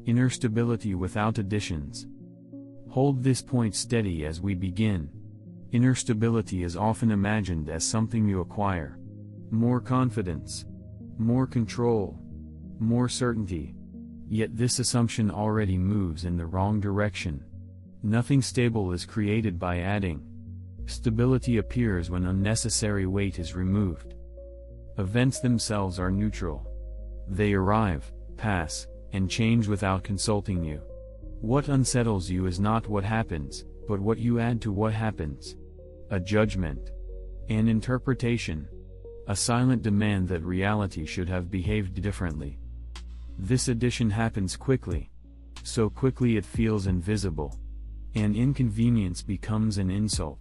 Inner stability without additions. Hold this point steady as we begin. Inner stability is often imagined as something you acquire. More confidence, more control, more certainty. Yet this assumption already moves in the wrong direction. Nothing stable is created by adding. Stability appears when unnecessary weight is removed. Events themselves are neutral. They arrive, pass, and change without consulting you. What unsettles you is not what happens, but what you add to what happens. A judgment, an interpretation, a silent demand that reality should have behaved differently. This addition happens quickly. So quickly it feels invisible. An inconvenience becomes an insult.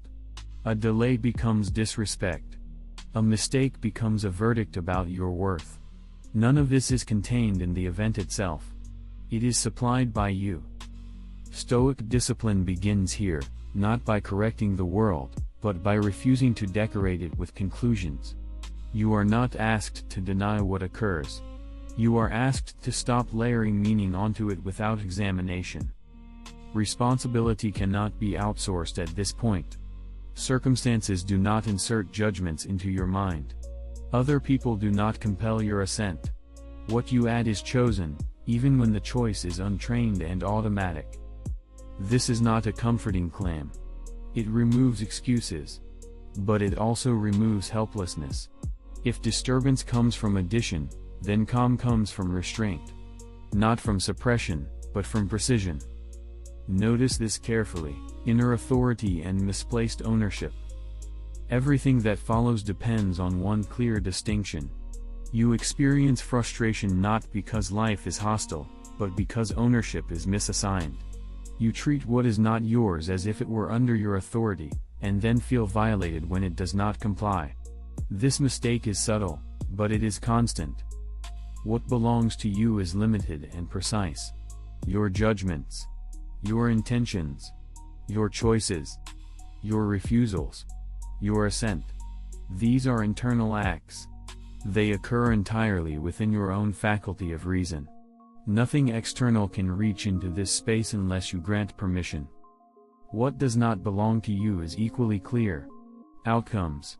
A delay becomes disrespect. A mistake becomes a verdict about your worth. None of this is contained in the event itself. It is supplied by you. Stoic discipline begins here, not by correcting the world, but by refusing to decorate it with conclusions. You are not asked to deny what occurs. You are asked to stop layering meaning onto it without examination. Responsibility cannot be outsourced at this point. Circumstances do not insert judgments into your mind. Other people do not compel your assent. What you add is chosen, even when the choice is untrained and automatic. This is not a comforting claim. It removes excuses. But it also removes helplessness. If disturbance comes from addition, then calm comes from restraint. Not from suppression, but from precision. Notice this carefully: inner authority and misplaced ownership. Everything that follows depends on one clear distinction. You experience frustration not because life is hostile, but because ownership is misassigned. You treat what is not yours as if it were under your authority, and then feel violated when it does not comply. This mistake is subtle, but it is constant. What belongs to you is limited and precise. Your judgments, your intentions, your choices, your refusals, your assent. These are internal acts. They occur entirely within your own faculty of reason. Nothing external can reach into this space unless you grant permission. What does not belong to you is equally clear. Outcomes,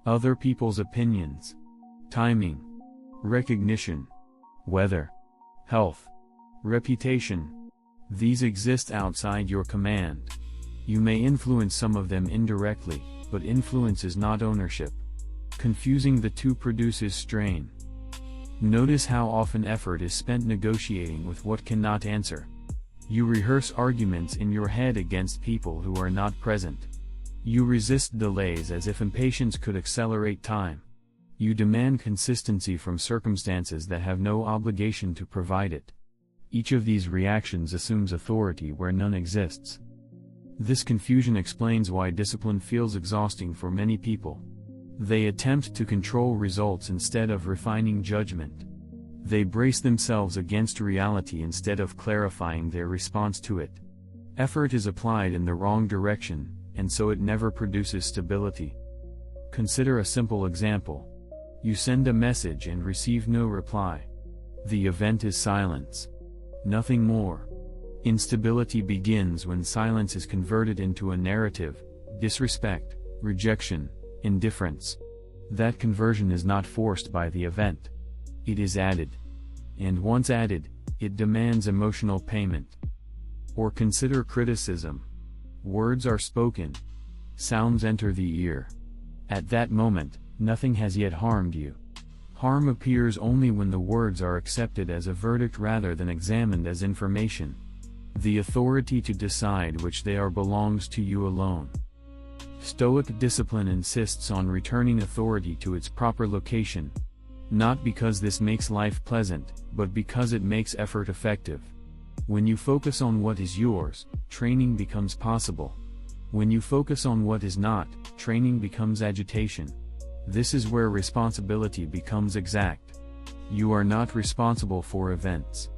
other people's opinions, timing, recognition, weather, health, reputation. These exist outside your command. You may influence some of them indirectly, but influence is not ownership. Confusing the two produces strain. Notice how often effort is spent negotiating with what cannot answer. You rehearse arguments in your head against people who are not present. You resist delays as if impatience could accelerate time. You demand consistency from circumstances that have no obligation to provide it. Each of these reactions assumes authority where none exists. This confusion explains why discipline feels exhausting for many people. They attempt to control results instead of refining judgment. They brace themselves against reality instead of clarifying their response to it. Effort is applied in the wrong direction, and so it never produces stability. Consider a simple example. You send a message and receive no reply. The event is silence. Nothing more. Instability begins when silence is converted into a narrative: disrespect, rejection, indifference. That conversion is not forced by the event. It is added. And once added, it demands emotional payment. Or consider criticism. Words are spoken. Sounds enter the ear. At that moment, nothing has yet harmed you. Harm appears only when the words are accepted as a verdict rather than examined as information. The authority to decide which they are belongs to you alone. Stoic discipline insists on returning authority to its proper location. Not because this makes life pleasant, but because it makes effort effective. When you focus on what is yours, training becomes possible. When you focus on what is not, training becomes agitation. This is where responsibility becomes exact. You are not responsible for events.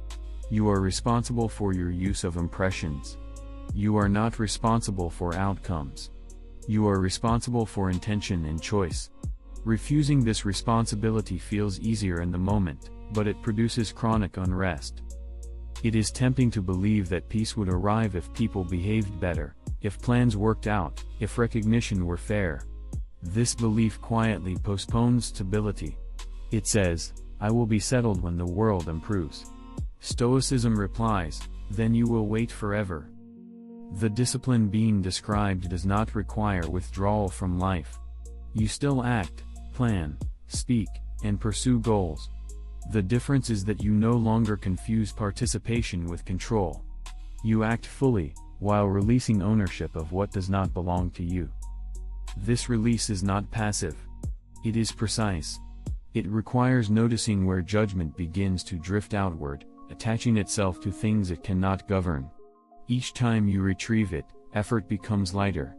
You are responsible for your use of impressions. You are not responsible for outcomes. You are responsible for intention and choice. Refusing this responsibility feels easier in the moment, but it produces chronic unrest. It is tempting to believe that peace would arrive if people behaved better, if plans worked out, if recognition were fair. This belief quietly postpones stability. It says, "I will be settled when the world improves." Stoicism replies, "Then you will wait forever." The discipline being described does not require withdrawal from life. You still act, plan, speak, and pursue goals. The difference is that you no longer confuse participation with control. You act fully, while releasing ownership of what does not belong to you. This release is not passive. It is precise. It requires noticing where judgment begins to drift outward, attaching itself to things it cannot govern. Each time you retrieve it, effort becomes lighter.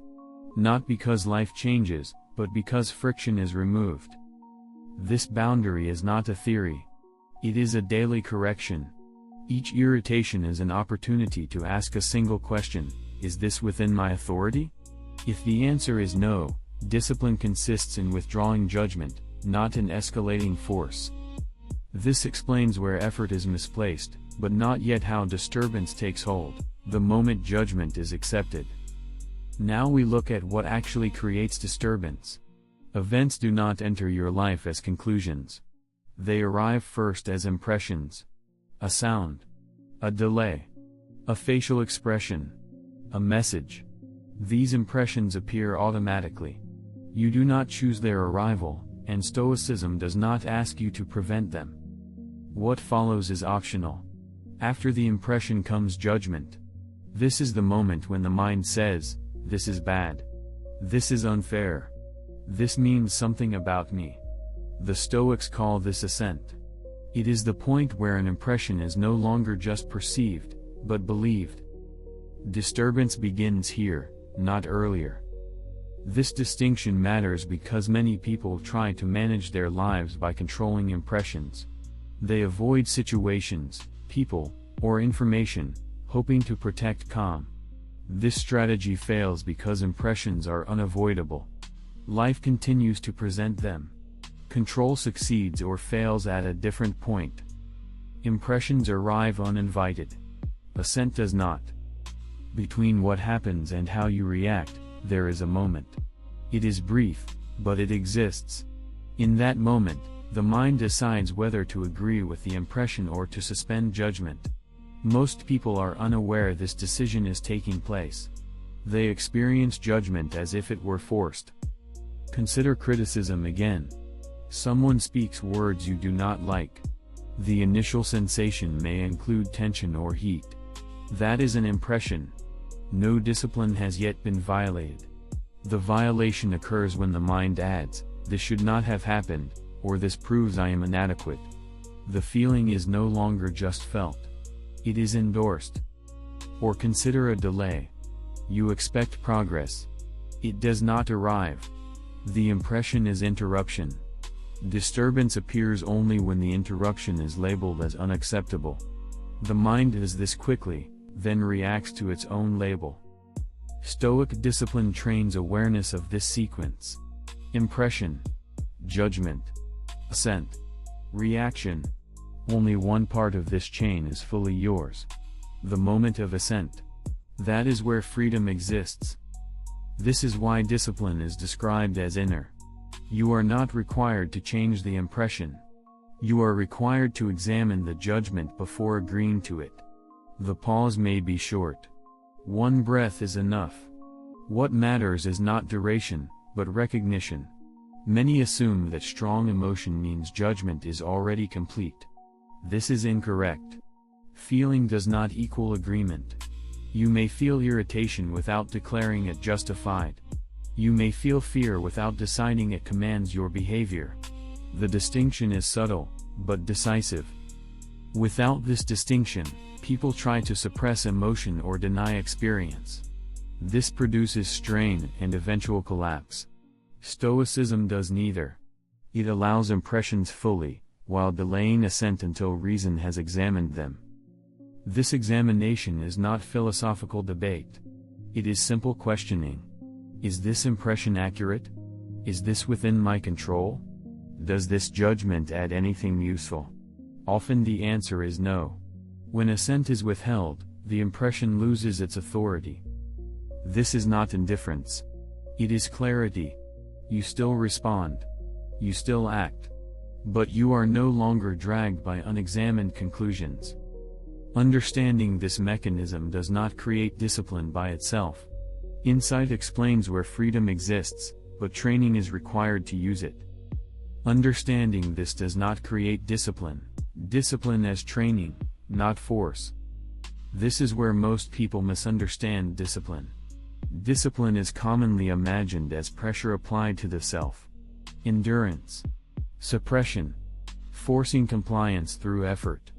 Not because life changes, but because friction is removed. This boundary is not a theory. It is a daily correction. Each irritation is an opportunity to ask a single question: is this within my authority? If the answer is no, discipline consists in withdrawing judgment, not in escalating force. This explains where effort is misplaced, but not yet how disturbance takes hold, the moment judgment is accepted. Now we look at what actually creates disturbance. Events do not enter your life as conclusions. They arrive first as impressions. A sound, a delay, a facial expression, a message. These impressions appear automatically. You do not choose their arrival, and Stoicism does not ask you to prevent them. What follows is optional. After the impression comes judgment. This is the moment when the mind says, "This is bad. This is unfair. This means something about me." The Stoics call this assent. It is the point where an impression is no longer just perceived, but believed. Disturbance begins here, not earlier. This distinction matters because many people try to manage their lives by controlling impressions. They avoid situations, people, or information, hoping to protect calm. This strategy fails because impressions are unavoidable. Life continues to present them. Control succeeds or fails at a different point. Impressions arrive uninvited. Assent does not. Between what happens and how you react, there is a moment. It is brief, but it exists. In that moment, the mind decides whether to agree with the impression or to suspend judgment. Most people are unaware this decision is taking place. They experience judgment as if it were forced. Consider criticism again. Someone speaks words you do not like. The initial sensation may include tension or heat. That is an impression. No discipline has yet been violated. The violation occurs when the mind adds, "This should not have happened," or "This proves I am inadequate." The feeling is no longer just felt. It is endorsed. Or consider a delay. You expect progress. It does not arrive. The impression is interruption. Disturbance appears only when the interruption is labeled as unacceptable. The mind does this quickly, then reacts to its own label. Stoic discipline trains awareness of this sequence. Impression, judgment, assent, reaction. Only one part of this chain is fully yours. The moment of assent. That is where freedom exists. This is why discipline is described as inner. You are not required to change the impression. You are required to examine the judgment before agreeing to it. The pause may be short. One breath is enough. What matters is not duration, but recognition. Many assume that strong emotion means judgment is already complete. This is incorrect. Feeling does not equal agreement. You may feel irritation without declaring it justified. You may feel fear without deciding it commands your behavior. The distinction is subtle, but decisive. Without this distinction, people try to suppress emotion or deny experience. This produces strain and eventual collapse. Stoicism does neither. It allows impressions fully, while delaying assent until reason has examined them. This examination is not philosophical debate. It is simple questioning. Is this impression accurate? Is this within my control? Does this judgment add anything useful? Often the answer is no. When assent is withheld, the impression loses its authority. This is not indifference. It is clarity. You still respond. You still act. But you are no longer dragged by unexamined conclusions. Understanding this mechanism does not create discipline by itself. Insight explains where freedom exists, but training is required to use it. Understanding this does not create discipline. Discipline as training, not force. This is where most people misunderstand discipline. Discipline is commonly imagined as pressure applied to the self. Endurance. Suppression. Forcing compliance through effort.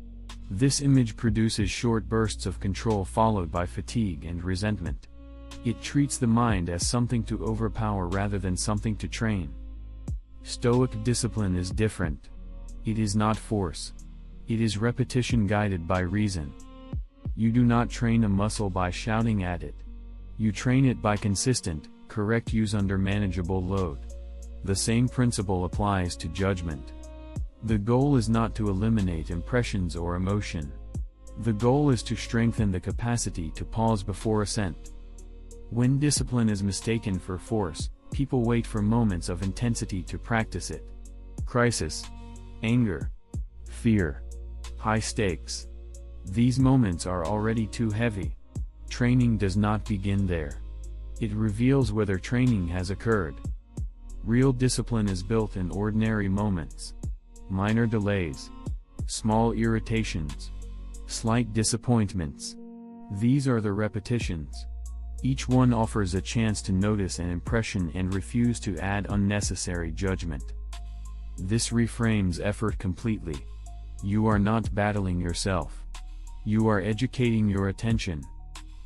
This image produces short bursts of control followed by fatigue and resentment. It treats the mind as something to overpower rather than something to train. Stoic discipline is different. It is not force. It is repetition guided by reason. You do not train a muscle by shouting at it. You train it by consistent, correct use under manageable load. The same principle applies to judgment. The goal is not to eliminate impressions or emotion. The goal is to strengthen the capacity to pause before assent. When discipline is mistaken for force, people wait for moments of intensity to practice it. Crisis, anger, fear, high stakes. These moments are already too heavy. Training does not begin there. It reveals whether training has occurred. Real discipline is built in ordinary moments. Minor delays, small irritations, slight disappointments. These are the repetitions. Each one offers a chance to notice an impression and refuse to add unnecessary judgment. This reframes effort completely. You are not battling yourself. You are educating your attention.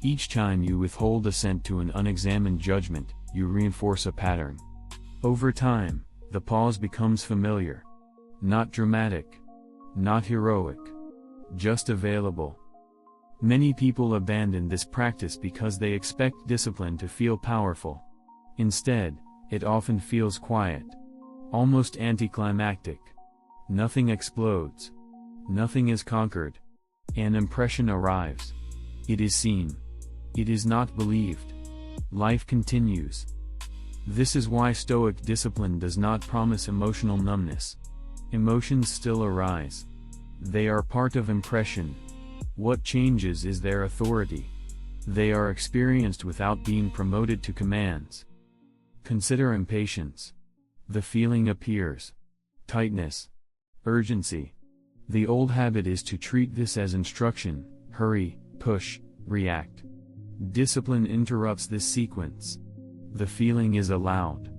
Each time you withhold assent to an unexamined judgment, you reinforce a pattern. Over time, the pause becomes familiar. Not dramatic. Not heroic. Just available. Many people abandon this practice because they expect discipline to feel powerful. Instead, it often feels quiet. Almost anticlimactic. Nothing explodes. Nothing is conquered. An impression arrives. It is seen. It is not believed. Life continues. This is why Stoic discipline does not promise emotional numbness. Emotions still arise. They are part of impression. What changes is their authority. They are experienced without being promoted to commands. Consider impatience. The feeling appears. Tightness. Urgency. The old habit is to treat this as instruction: hurry, push, react. Discipline interrupts this sequence. The feeling is allowed.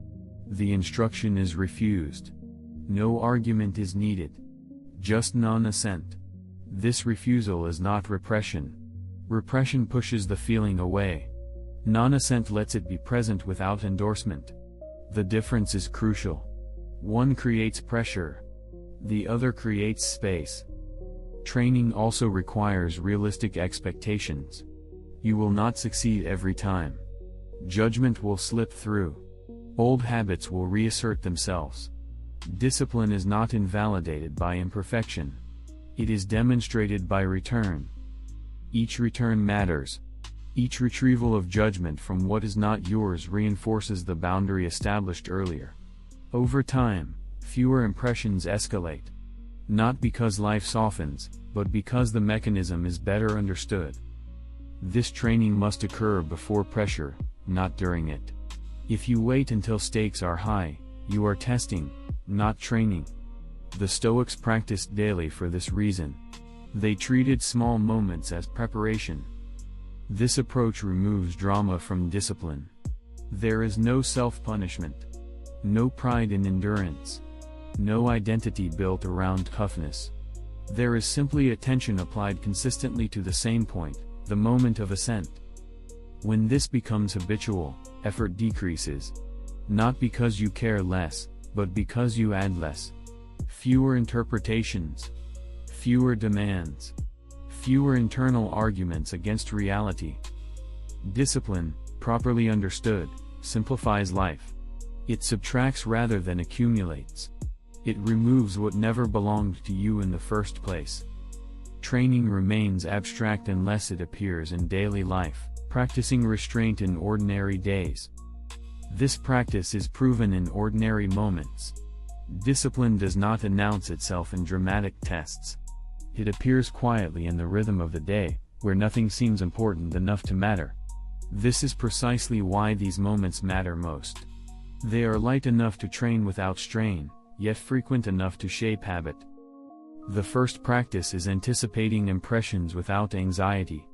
The instruction is refused. No argument is needed. Just non-assent. This refusal is not repression. Repression pushes the feeling away. Non-assent lets it be present without endorsement. The difference is crucial. One creates pressure. The other creates space. Training also requires realistic expectations. You will not succeed every time. Judgment will slip through. Old habits will reassert themselves. Discipline is not invalidated by imperfection. It is demonstrated by return. Each return matters. Each retrieval of judgment from what is not yours reinforces the boundary established earlier. Over time, fewer impressions escalate. Not because life softens, but because the mechanism is better understood. This training must occur before pressure, not during it. If you wait until stakes are high, you are testing, not training. The Stoics practiced daily for this reason. They treated small moments as preparation. This approach removes drama from discipline. There is no self-punishment. No pride in endurance. No identity built around toughness. There is simply attention applied consistently to the same point, the moment of assent. When this becomes habitual, effort decreases. Not because you care less, but because you add less. Fewer interpretations. Fewer demands. Fewer internal arguments against reality. Discipline, properly understood, simplifies life. It subtracts rather than accumulates. It removes what never belonged to you in the first place. Training remains abstract unless it appears in daily life, practicing restraint in ordinary days. This practice is proven in ordinary moments. Discipline does not announce itself in dramatic tests. It appears quietly in the rhythm of the day, where nothing seems important enough to matter. This is precisely why these moments matter most. They are light enough to train without strain, yet frequent enough to shape habit. The first practice is anticipating impressions without anxiety.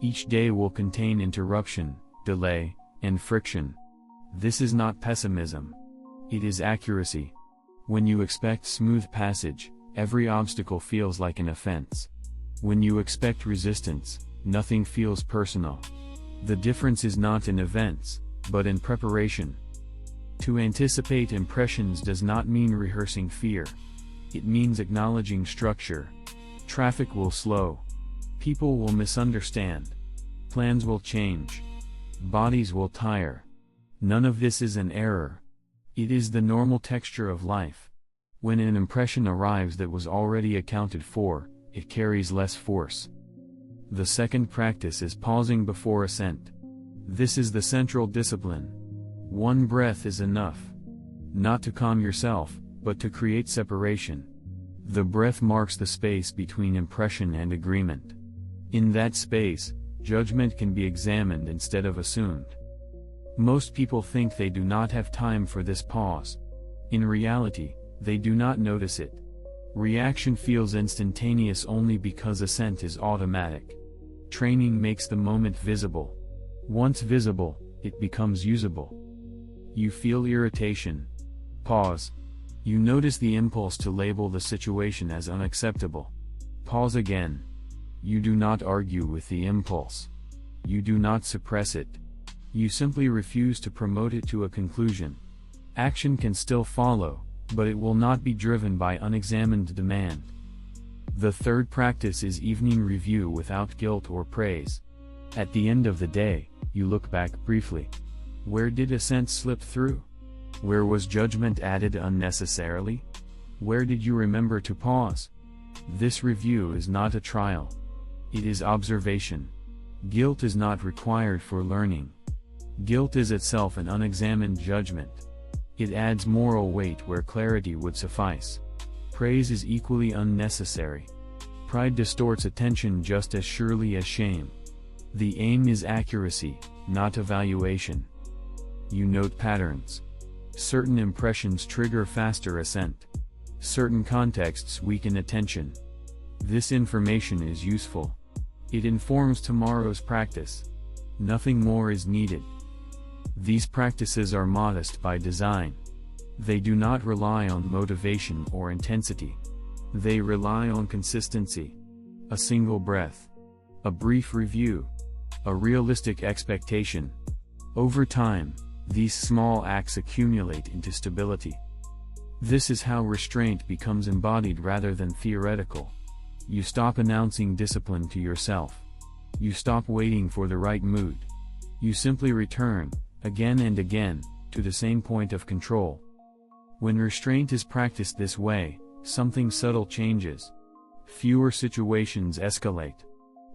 Each day will contain interruption, delay, and friction. This is not pessimism. It is accuracy. When you expect smooth passage, every obstacle feels like an offense. When you expect resistance, nothing feels personal. The difference is not in events, but in preparation. To anticipate impressions does not mean rehearsing fear. It means acknowledging structure. Traffic will slow. People will misunderstand. Plans will change. Bodies will tire. None of this is an error. It is the normal texture of life. When an impression arrives that was already accounted for, it carries less force. The second practice is pausing before assent. This is the central discipline. One breath is enough. Not to calm yourself, but to create separation. The breath marks the space between impression and agreement. In that space, judgment can be examined instead of assumed. Most people think they do not have time for this pause. In reality, they do not notice it. Reaction feels instantaneous only because assent is automatic. Training makes the moment visible. Once visible, it becomes usable. You feel irritation. Pause. You notice the impulse to label the situation as unacceptable. Pause again. You do not argue with the impulse. You do not suppress it. You simply refuse to promote it to a conclusion. Action can still follow, but it will not be driven by unexamined demand. The third practice is evening review without guilt or praise. At the end of the day, you look back briefly. Where did assent slip through? Where was judgment added unnecessarily? Where did you remember to pause? This review is not a trial. It is observation. Guilt is not required for learning. Guilt is itself an unexamined judgment. It adds moral weight where clarity would suffice. Praise is equally unnecessary. Pride distorts attention just as surely as shame. The aim is accuracy, not evaluation. You note patterns. Certain impressions trigger faster assent. Certain contexts weaken attention. This information is useful. It informs tomorrow's practice. Nothing more is needed. These practices are modest by design. They do not rely on motivation or intensity. They rely on consistency. A single breath. A brief review. A realistic expectation. Over time, these small acts accumulate into stability. This is how restraint becomes embodied rather than theoretical. You stop announcing discipline to yourself. You stop waiting for the right mood. You simply return, again and again, to the same point of control. When restraint is practiced this way, something subtle changes. Fewer situations escalate.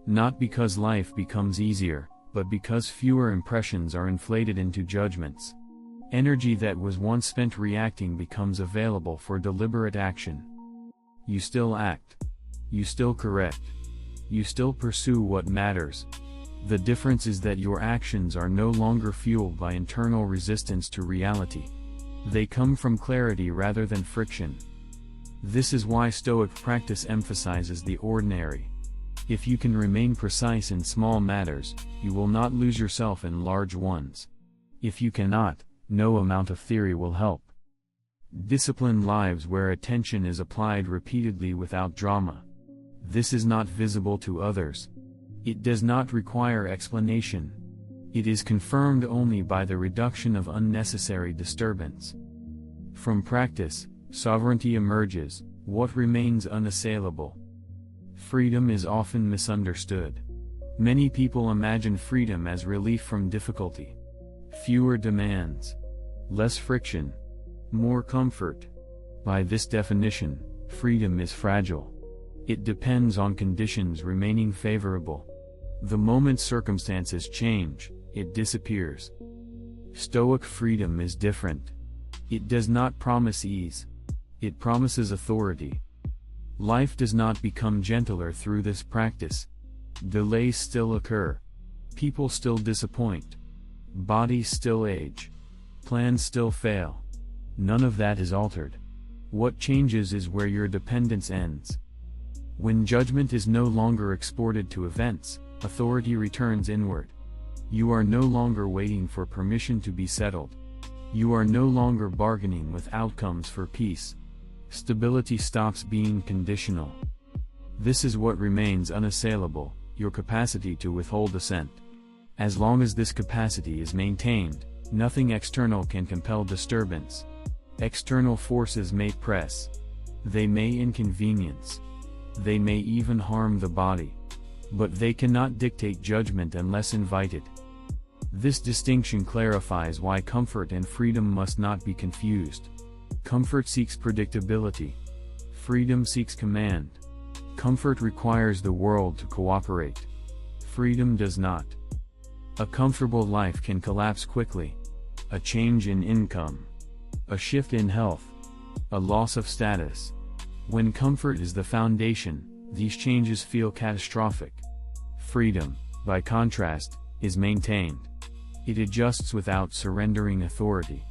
Not because life becomes easier, but because fewer impressions are inflated into judgments. Energy that was once spent reacting becomes available for deliberate action. You still act. You still correct. You still pursue what matters. The difference is that your actions are no longer fueled by internal resistance to reality. They come from clarity rather than friction. This is why Stoic practice emphasizes the ordinary. If you can remain precise in small matters, you will not lose yourself in large ones. If you cannot, no amount of theory will help. Discipline lives where attention is applied repeatedly without drama. This is not visible to others. It does not require explanation. It is confirmed only by the reduction of unnecessary disturbance. From practice, sovereignty emerges, what remains unassailable. Freedom is often misunderstood. Many people imagine freedom as relief from difficulty. Fewer demands. Less friction. More comfort. By this definition, freedom is fragile. It depends on conditions remaining favorable. The moment circumstances change, it disappears. Stoic freedom is different. It does not promise ease. It promises authority. Life does not become gentler through this practice. Delays still occur. People still disappoint. Bodies still age. Plans still fail. None of that is altered. What changes is where your dependence ends. When judgment is no longer exported to events, authority returns inward. You are no longer waiting for permission to be settled. You are no longer bargaining with outcomes for peace. Stability stops being conditional. This is what remains unassailable, your capacity to withhold assent. As long as this capacity is maintained, nothing external can compel disturbance. External forces may press. They may inconvenience. They may even harm the body. But they cannot dictate judgment unless invited. This distinction clarifies why comfort and freedom must not be confused. Comfort seeks predictability. Freedom seeks command. Comfort requires the world to cooperate. Freedom does not. A comfortable life can collapse quickly. A change in income. A shift in health. A loss of status. When comfort is the foundation, these changes feel catastrophic. Freedom, by contrast, is maintained. It adjusts without surrendering authority.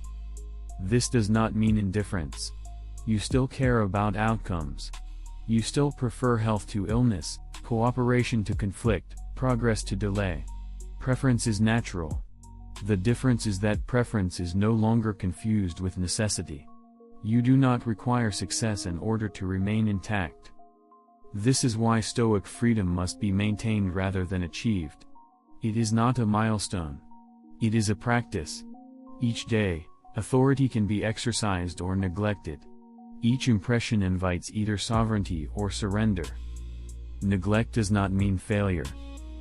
This does not mean indifference. You still care about outcomes. You still prefer health to illness, cooperation to conflict, progress to delay. Preference is natural. The difference is that preference is no longer confused with necessity. You do not require success in order to remain intact. This is why Stoic freedom must be maintained rather than achieved. It is not a milestone. It is a practice. Each day, authority can be exercised or neglected. Each impression invites either sovereignty or surrender. Neglect does not mean failure.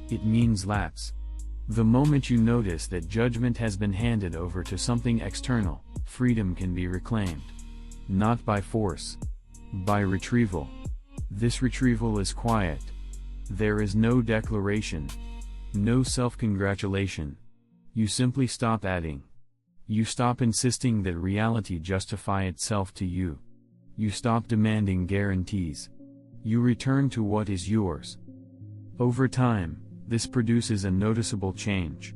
It means lapse. The moment you notice that judgment has been handed over to something external, freedom can be reclaimed. Not by force. By retrieval. This retrieval is quiet. There is no declaration. No self-congratulation. You simply stop adding. You stop insisting that reality justify itself to you. You stop demanding guarantees. You return to what is yours. Over time, this produces a noticeable change.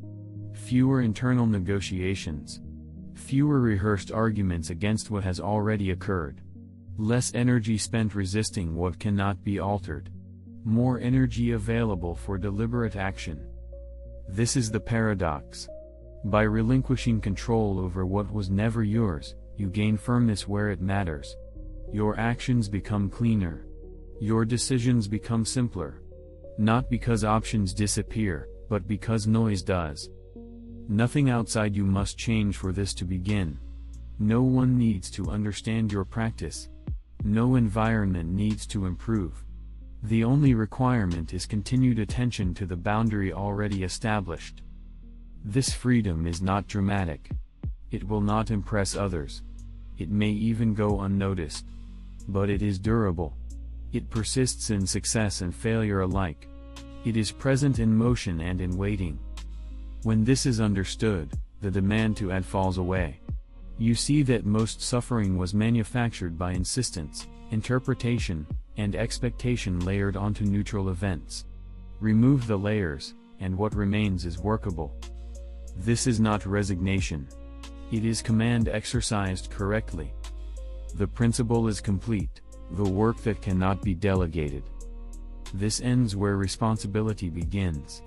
Fewer internal negotiations. Fewer rehearsed arguments against what has already occurred. Less energy spent resisting what cannot be altered. More energy available for deliberate action. This is the paradox. By relinquishing control over what was never yours, you gain firmness where it matters. Your actions become cleaner. Your decisions become simpler. Not because options disappear, but because noise does. Nothing outside you must change for this to begin. No one needs to understand your practice. No environment needs to improve. The only requirement is continued attention to the boundary already established. This freedom is not dramatic. It will not impress others. It may even go unnoticed. But it is durable. It persists in success and failure alike. It is present in motion and in waiting. When this is understood, the demand to add falls away. You see that most suffering was manufactured by insistence, interpretation, and expectation layered onto neutral events. Remove the layers, and what remains is workable. This is not resignation. It is command exercised correctly. The principle is complete, the work that cannot be delegated. This ends where responsibility begins.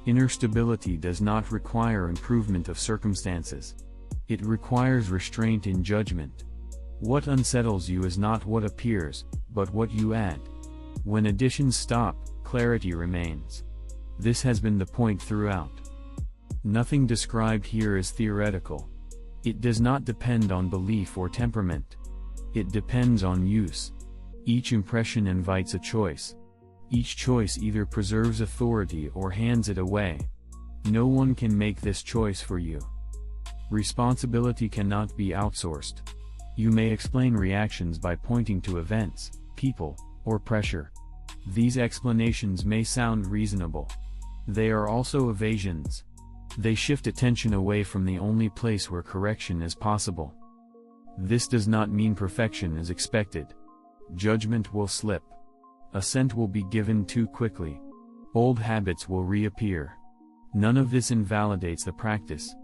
Inner stability does not require improvement of circumstances. It requires restraint in judgment. What unsettles you is not what appears, but what you add. When additions stop, clarity remains. This has been the point throughout. Nothing described here is theoretical. It does not depend on belief or temperament. It depends on use. Each impression invites a choice. Each choice either preserves authority or hands it away. No one can make this choice for you. Responsibility cannot be outsourced. You may explain reactions by pointing to events, people, or pressure. These explanations may sound reasonable. They are also evasions. They shift attention away from the only place where correction is possible. This does not mean perfection is expected. Judgment will slip. Assent will be given too quickly. Old habits will reappear. None of this invalidates the practice.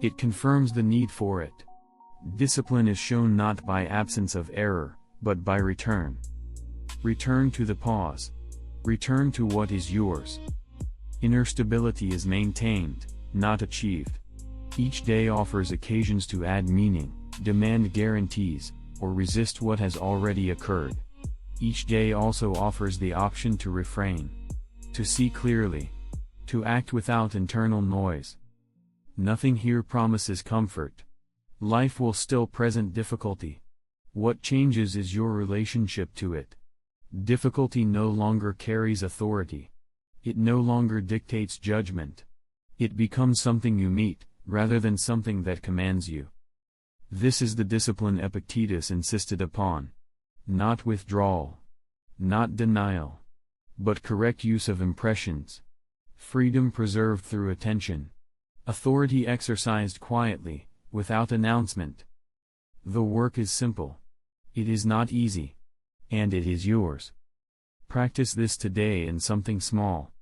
It confirms the need for it. Discipline is shown not by absence of error, but by return. Return to the pause. Return to what is yours. Inner stability is maintained, not achieved. Each day offers occasions to add meaning, demand guarantees, or resist what has already occurred. Each day also offers the option to refrain, to see clearly, to act without internal noise. Nothing here promises comfort. Life will still present difficulty. What changes is your relationship to it. Difficulty no longer carries authority. It no longer dictates judgment. It becomes something you meet, rather than something that commands you. This is the discipline Epictetus insisted upon. Not withdrawal. Not denial. But correct use of impressions. Freedom preserved through attention. Authority exercised quietly, without announcement. The work is simple. It is not easy. And it is yours. Practice this today in something small.